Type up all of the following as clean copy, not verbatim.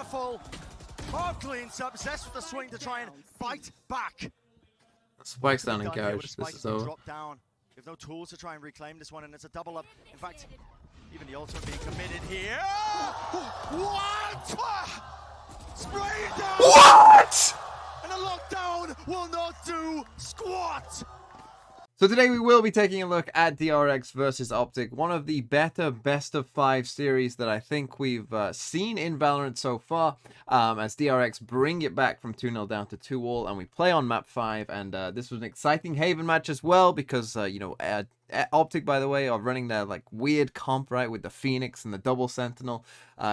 careful. Marv cleans up. Zest with the swing to try and fight back. Spike's down in garage. This is over. Drop down. You have no tools to try and reclaim this one, and it's a double up. In fact, even the ultimate being committed here. What? Spray down. What? And a lockdown will not do squat. So today we will be taking a look at DRX versus Optic, one of the better best of 5 series that I think we've seen in Valorant so far, as DRX bring it back from 2-0 down to 2-all, and we play on map 5, and this was an exciting Haven match as well, because, you know, Optic, by the way, are running their, like, weird comp, right, with the Phoenix and the double Sentinel,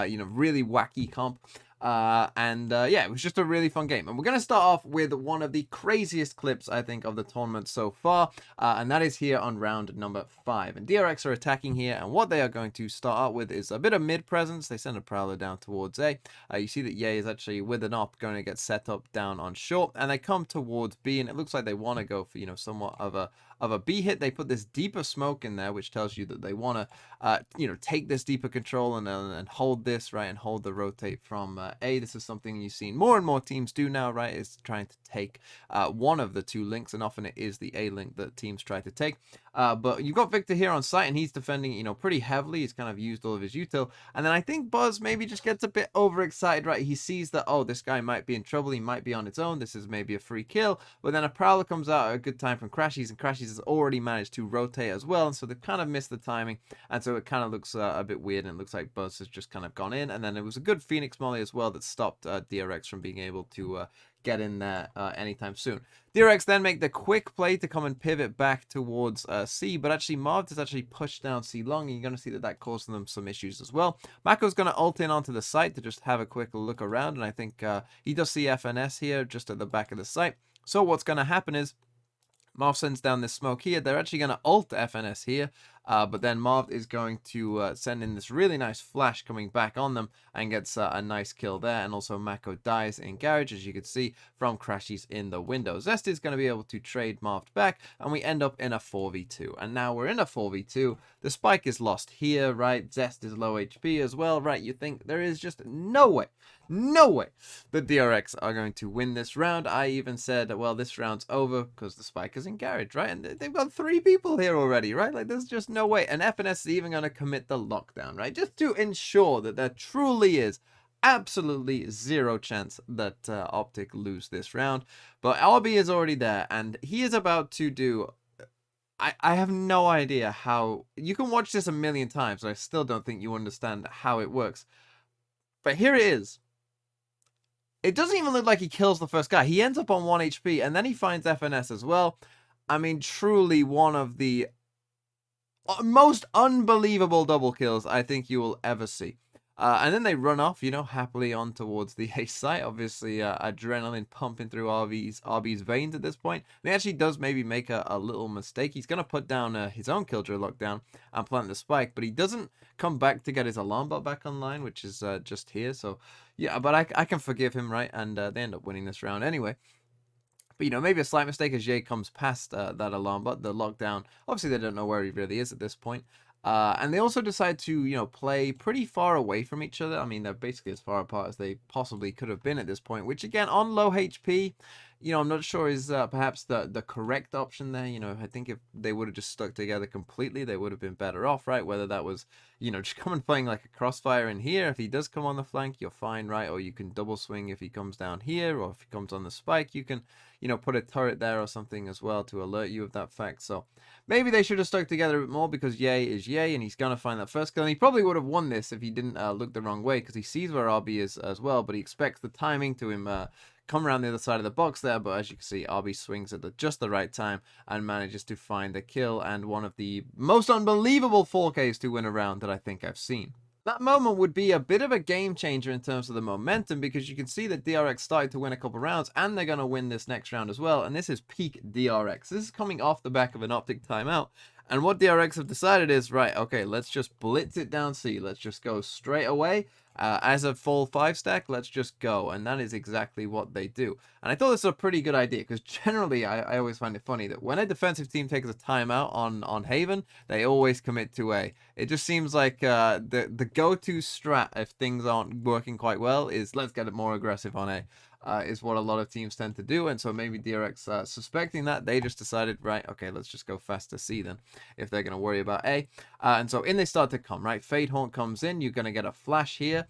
you know, really wacky comp. Yeah, it was just a really fun game. And we're going to start off with one of the craziest clips, I think, of the tournament so far. And that is here on round number 5. And DRX are attacking here. And what they are going to start out with is a bit of mid presence. They send a Prowler down towards A. You see that Ye is actually with an op going to get set up down on short. And they come towards B. And it looks like they want to go for, you know, somewhat of a B hit. They put this deeper smoke in there, which tells you that they want to, you know, take this deeper control and hold this, right, and hold the rotate from A. This is something you've seen more and more teams do now, right, is trying to take one of the 2 links, and often it is the A link that teams try to take. But you've got Victor here on site, and he's defending, you know, pretty heavily. He's kind of used all of his util, and then I think Buzz maybe just gets a bit overexcited, right? He sees that, oh, this guy might be in trouble. He might be on its own. This is maybe a free kill, but then a Prowler comes out at a good time from Crashies, and Crashies has already managed to rotate as well, and so they've kind of missed the timing, and so it kind of looks a bit weird, and it looks like Buzz has just kind of gone in, and then it was a good Phoenix Molly as well that stopped DRX from being able to get in there anytime soon. DRX then make the quick play to come and pivot back towards C, but actually Marv has actually pushed down C long, and you're going to see that that caused them some issues as well. Mako's going to ult in onto the site to just have a quick look around, and I think he does see FNS here just at the back of the site. So what's going to happen is Marv sends down this smoke here. They're actually going to ult FNS here, but then Marv is going to send in this really nice flash coming back on them and gets a nice kill there. And also Mako dies in garage, as you can see from Crashies in the window. Zest is going to be able to trade Marv back, and we end up in a 4v2. And now we're in a 4v2. The spike is lost here, right? Zest is low HP as well, right? You think there is just no way that DRX are going to win this round. I even said, well, this round's over because the spike is in garage, right? And they've got 3 people here already, right? Like, there's just no way. And FNS is even going to commit the lockdown, right? Just to ensure that there truly is absolutely 0 chance that Optic lose this round. But RB is already there, and he is about to do... I have no idea how... You can watch this a million times, but I still don't think you understand how it works. But here it is. It doesn't even look like he kills the first guy. He ends up on 1 HP, and then he finds FNS as well. I mean, truly one of the most unbelievable double kills I think you will ever see. And then they run off, you know, happily on towards the A site. Obviously, adrenaline pumping through RB's veins at this point. And he actually does maybe make a little mistake. He's going to put down his own Killjoy lockdown and plant the spike, but he doesn't come back to get his alarm bot back online, which is just here. So, yeah, but I can forgive him, right? And they end up winning this round anyway. But, you know, maybe a slight mistake as Jay comes past that alarm bot, the lockdown. Obviously, they don't know where he really is at this point. And they also decide to, you know, play pretty far away from each other. I mean, they're basically as far apart as they possibly could have been at this point, which, again, on low HP, you know, I'm not sure is perhaps the correct option there. You know, I think if they would have just stuck together completely, they would have been better off, right? Whether that was, you know, just come and playing like a crossfire in here. If he does come on the flank, you're fine, right? Or you can double swing if he comes down here, or if he comes on the spike, you can, you know, put a turret there or something as well to alert you of that fact. So maybe they should have stuck together a bit more, because Ye is Ye, and he's going to find that first kill. And he probably would have won this if he didn't look the wrong way, because he sees where RB is as well, but he expects the timing to him come around the other side of the box there. But as you can see, RB swings at just the right time and manages to find the kill, and one of the most unbelievable 4Ks to win a round that I think I've seen. That moment would be a bit of a game changer in terms of the momentum, because you can see that DRX started to win a couple rounds, and they're going to win this next round as well. And this is peak DRX. This is coming off the back of an Optic timeout. And what DRX have decided is, right, okay, let's just blitz it down C. Let's just go straight away. as a full 5-stack, let's just go. And that is exactly what they do. And I thought this was a pretty good idea, because generally I always find it funny that when a defensive team takes a timeout on Haven, they always commit to A. It just seems like the go-to strat if things aren't working quite well is let's get it more aggressive on A. Is what a lot of teams tend to do. And so maybe DRX, suspecting that, they just decided, right, okay, let's just go fast to C then, if they're going to worry about A. And so in they start to come, right? Fade Haunt comes in. You're going to get a flash here.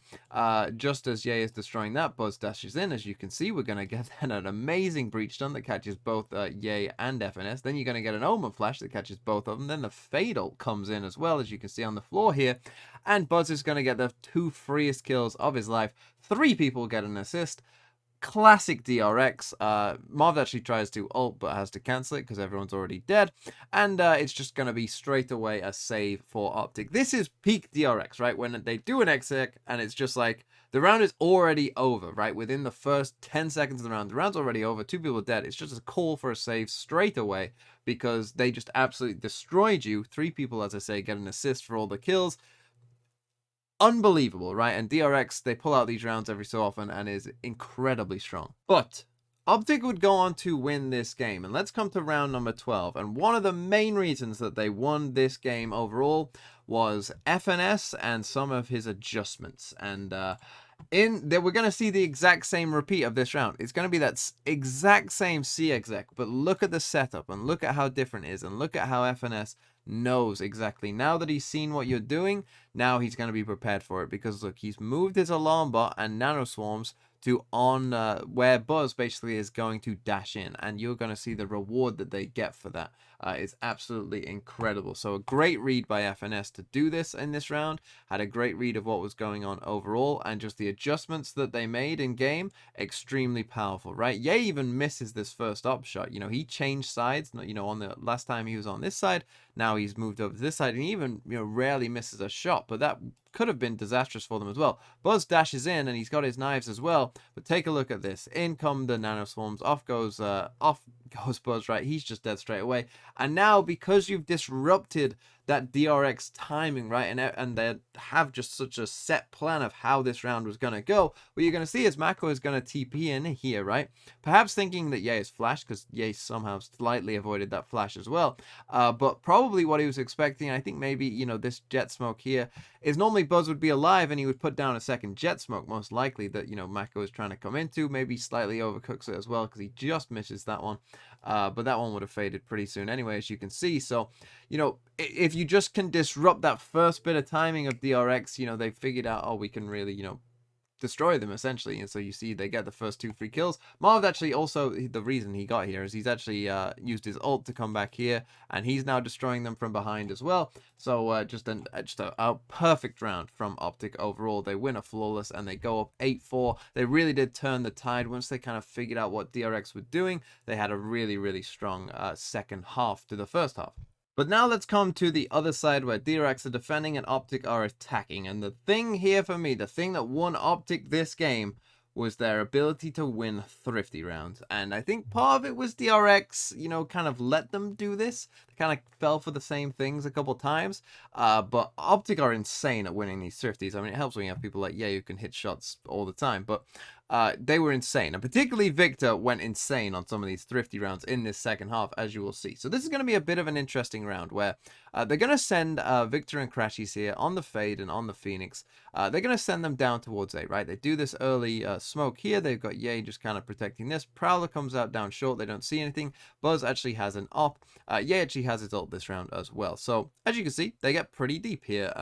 Just as Ye is destroying that, Buzz dashes in. As you can see, we're going to get an amazing breach stun that catches both Ye and FNS. Then you're going to get an Omen flash that catches both of them. Then the Fade ult comes in as well, as you can see on the floor here. And Buzz is going to get the 2 freest kills of his life. 3 people get an assist. Classic DRX. Marv actually tries to ult but has to cancel it because everyone's already dead, and it's just going to be straight away a save for Optic. This is peak DRX, right? When they do an exec and it's just like the round is already over, right? Within the first 10 seconds of the round's already over, 2 people are dead. It's just a call for a save straight away because they just absolutely destroyed you. 3 people, as I say, get an assist for all the kills. Unbelievable, right? And DRX, they pull out these rounds every so often and is incredibly strong. But Optic would go on to win this game. And let's come to round number 12. And one of the main reasons that they won this game overall was FNS and some of his adjustments. And we're going to see the exact same repeat of this round. It's going to be that exact same C exec, but look at the setup and look at how different it is, and look at how FNS knows exactly. Now that he's seen what you're doing, now he's going to be prepared for it, because look, he's moved his alarm bot and nano swarms to on where Buzz basically is going to dash in, and you're going to see the reward that they get for that. Is absolutely incredible. So a great read by FNS to do this in this round. Had a great read of what was going on overall, and just the adjustments that they made in game, extremely powerful, right? Ye even misses this first op shot. You know, he changed sides. You know, on the last time he was on this side, now he's moved over to this side, and he even, you know, rarely misses a shot, but that could have been disastrous for them as well. Buzz dashes in, and he's got his knives as well, but take a look at this. In come the nano swarms, off goes Buzz, right? He's just dead straight away. And now, because you've disrupted that DRX timing, right, and they have just such a set plan of how this round was going to go, what you're going to see is Mako is going to TP in here, right? Perhaps thinking that Ye is flashed, because Ye somehow slightly avoided that flash as well. But probably what he was expecting, I think maybe, you know, this jet smoke here, is normally Buzz would be alive and he would put down a second jet smoke, most likely, that, you know, Mako is trying to come into. Maybe slightly overcooks it as well, because he just misses that one. But that one would have faded pretty soon anyway, as you can see. So, you know, if you just can disrupt that first bit of timing of DRX, you know, they figured out, oh, we can really, you know, destroy them essentially. And so you see they get the first 2 free kills. Marv actually also, the reason he got here is he's actually used his ult to come back here, and he's now destroying them from behind as well. So just a perfect round from Optic overall. They win a flawless and they go up 8-4. They really did turn the tide once they kind of figured out what DRX were doing. They had a really, really strong second half to the first half. But now let's come to the other side, where DRX are defending and Optic are attacking. And the thing here for me, the thing that won Optic this game, was their ability to win thrifty rounds. And I think part of it was DRX, you know, kind of let them do this. They kind of fell for the same things a couple times. But Optic are insane at winning these thrifties. I mean, it helps when you have people like Ye who can hit shots all the time. But they were insane. And particularly Victor went insane on some of these thrifty rounds in this second half, as you will see. So this is going to be a bit of an interesting round, where they're going to send Victor and Crashies here on the Fade and on the Phoenix. They're going to send them down towards A, right? They do this early smoke here. They've got Ye just kind of protecting this. Prowler comes out down short. They don't see anything. Buzz actually has an op. Ye actually has his ult this round as well. So as you can see, they get pretty deep here.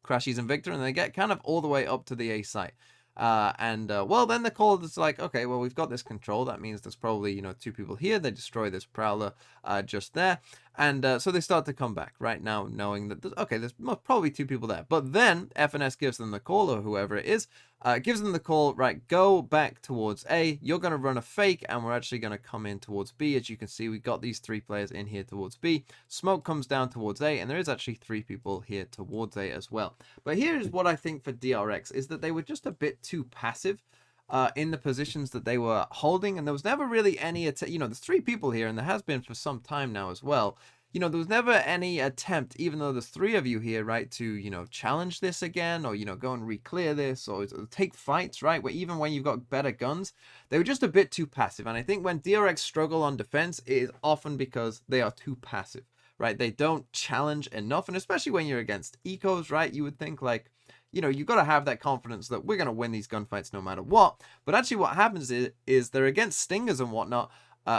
Crashies and Victor, and they get kind of all the way up to the A site. Well, then the call is like, okay, well, we've got this control. That means there's probably, you know, 2 people here. They destroy this Prowler just there. And so they start to come back right now, knowing that, there's probably 2 people there. But then FNS gives them the call, or whoever it is, gives them the call, right, go back towards A. You're going to run a fake, and we're actually going to come in towards B. As you can see, we got these 3 players in here towards B. Smoke comes down towards A, and there is actually 3 people here towards A as well. But here's what I think for DRX, is that they were just a bit too passive in the positions that they were holding, and there was never really any, you know, there's 3 people here, and there has been for some time now as well. you know, there was never any attempt, even though there's 3 of you here, right, to, you know, challenge this again, or, you know, go and re-clear this, or take fights, right, where even when you've got better guns, they were just a bit too passive. And I think when DRX struggle on defense, it is often because they are too passive, right? They don't challenge enough, and especially when you're against ecos, right, you would think, like, you know, you've got to have that confidence that we're going to win these gunfights no matter what. But actually what happens is they're against Stingers and whatnot,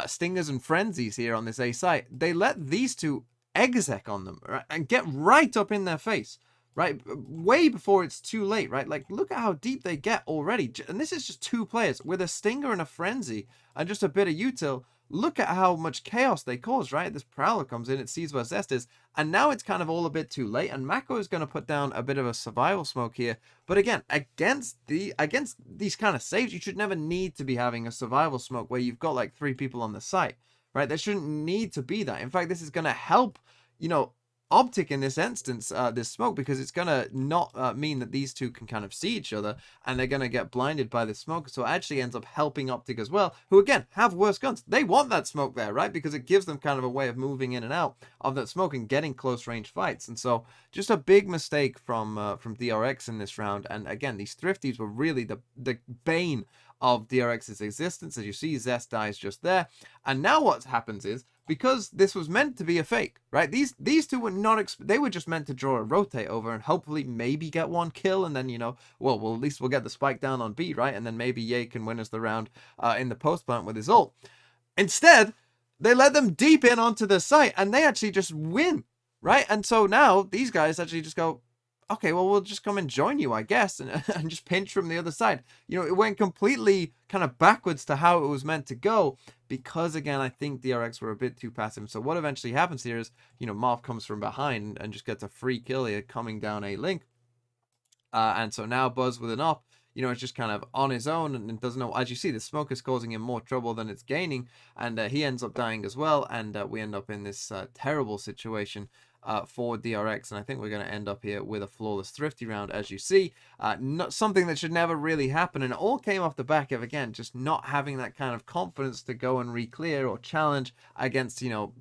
Stingers and Frenzies here on this A site. They let these two exec on them, right, and get right up in their face, right, way before it's too late, right? Like, look at how deep they get already. And this is just 2 players with a Stinger and a Frenzy and just a bit of util. Look at how much chaos they cause, right? This Prowler comes in, it sees where Zest is, and now it's kind of all a bit too late, and Mako is going to put down a bit of a survival smoke here. But again, against these kind of saves, you should never need to be having a survival smoke where you've got like 3 people on the site, right? There shouldn't need to be that. In fact, this is going to help, you know, Optic in this instance, this smoke, because it's going to not mean that these two can kind of see each other, and they're going to get blinded by the smoke. So it actually ends up helping Optic as well, who again have worse guns. They want that smoke there, right? Because it gives them kind of a way of moving in and out of that smoke and getting close range fights. And so just a big mistake from DRX in this round. And again, these thrifties were really the bane of DRX's existence. As you see, Zest dies just there. And now what happens is, because this was meant to be a fake, right? These two were not, they were just meant to draw a rotate over and hopefully maybe get 1 kill, and then, you know, well, at least we'll get the spike down on B, right? And then maybe Ye can win us the round in the post plant with his ult. Instead, they let them deep in onto the site, and they actually just win, right? And so now these guys actually just go, okay, well, we'll just come and join you, I guess, and just pinch from the other side. You know, it went completely kind of backwards to how it was meant to go, because, again, I think DRX were a bit too passive. So what eventually happens here is, you know, Marv comes from behind and just gets a free kill here coming down A link. And so now Buzz with an op, you know, it's just kind of on his own and doesn't know. As you see, the smoke is causing him more trouble than it's gaining, and he ends up dying as well, and we end up in this terrible situation for DRX, and I think we're going to end up here with a flawless thrifty round, as you see. Not something that should never really happen, and it all came off the back of, again, just not having that kind of confidence to go and re-clear or challenge against, you know,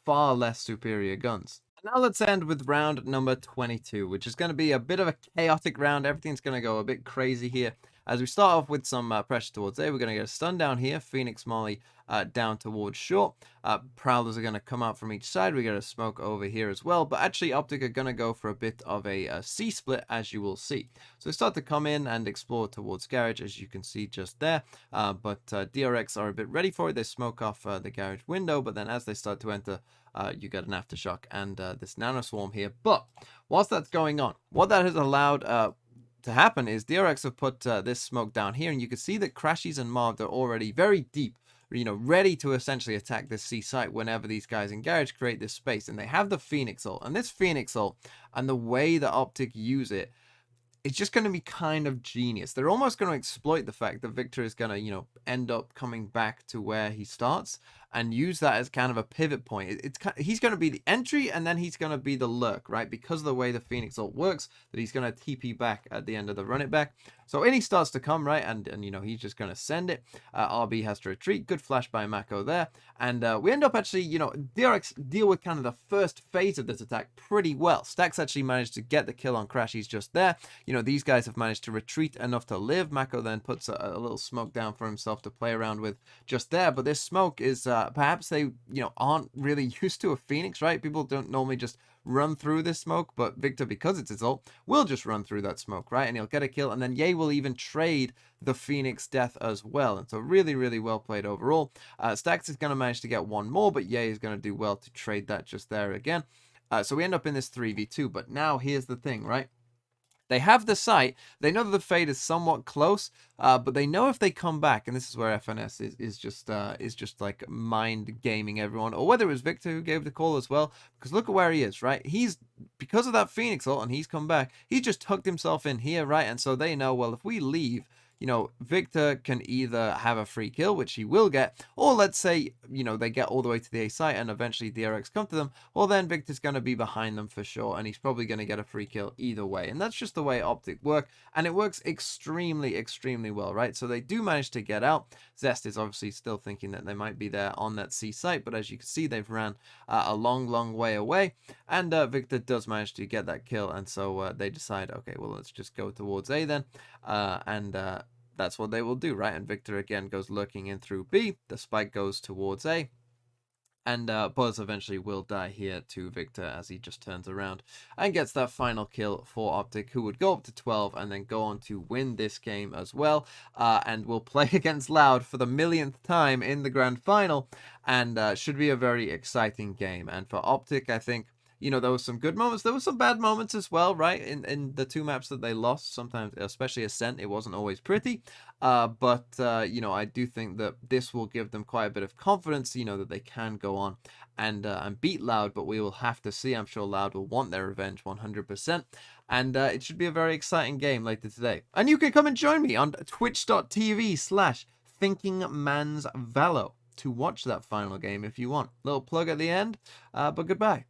far less superior guns. Now let's end with round number 22, which is going to be a bit of a chaotic round. Everything's going to go a bit crazy here. As we start off with some pressure towards A, we're going to get a stun down here. Phoenix Molly down towards short. Prowlers are going to come out from each side. We get a smoke over here as well. But actually, Optic are going to go for a bit of a C split, as you will see. So they start to come in and explore towards garage, as you can see just there. But DRX are a bit ready for it. They smoke off the garage window. But then as they start to enter, you get an aftershock and this nano swarm here. But whilst that's going on, what that has allowed to happen is DRX have put this smoke down here, and you can see that Crashies and Marv are already very deep, you know, ready to essentially attack this C site whenever these guys in garage create this space. And they have the Phoenix ult, and this Phoenix ult and the way that Optic use it, it's just going to be kind of genius. They're almost going to exploit the fact that Victor is going to, you know, end up coming back to where he starts and use that as kind of a pivot point. He's going to be the entry, and then he's going to be the lurk, right? Because of the way the Phoenix ult works, that he's going to TP back at the end of the run it back. So in he starts to come, right? And you know, he's just going to send it. RB has to retreat. Good flash by Mako there. And we end up actually, you know, DRX deal with kind of the first phase of this attack pretty well. Stacks actually managed to get the kill on Crashies just there. You know, these guys have managed to retreat enough to live. Mako then puts a little smoke down for himself to play around with just there. But this smoke is perhaps they, you know, aren't really used to a Phoenix, right? People don't normally just run through this smoke, but Victor, because it's his ult, will just run through that smoke, right? And he'll get a kill, and then Ye will even trade the Phoenix death as well. And so really, really well played overall. Stacks is going to manage to get 1 more, but Ye is going to do well to trade that just there again. So we end up in this 3v2, but now here's the thing, right? They have the site. They know that the fade is somewhat close, but they know if they come back, and this is where FNS is just like mind gaming everyone, or whether it was Victor who gave the call as well. Because look at where he is, right? He's, because of that Phoenix ult, and he's come back. He just tucked himself in here, right? And so they know, well, if we leave, you know, Victor can either have a free kill, which he will get, or let's say, you know, they get all the way to the A site and eventually DRX come to them, well then Victor's going to be behind them for sure, and he's probably going to get a free kill either way. And that's just the way Optic work, and it works extremely, extremely well, right? So they do manage to get out. Zest is obviously still thinking that they might be there on that C site, but as you can see, they've ran a long, long way away, and Victor does manage to get that kill, and so they decide, okay, well, let's just go towards A then, and that's what they will do, right? And Victor again goes lurking in through B, the spike goes towards A, and Buzz eventually will die here to Victor as he just turns around and gets that final kill for Optic, who would go up to 12 and then go on to win this game as well, and will play against Loud for the millionth time in the grand final, and should be a very exciting game. And for Optic, I think, you know, there were some good moments. There were some bad moments as well, right? In the two maps that they lost, sometimes, especially Ascent, it wasn't always pretty. But you know, I do think that this will give them quite a bit of confidence, you know, that they can go on and beat Loud. But we will have to see. I'm sure Loud will want their revenge 100%. And it should be a very exciting game later today. And you can come and join me on twitch.tv/thinkingmansvalo to watch that final game if you want. Little plug at the end, but goodbye.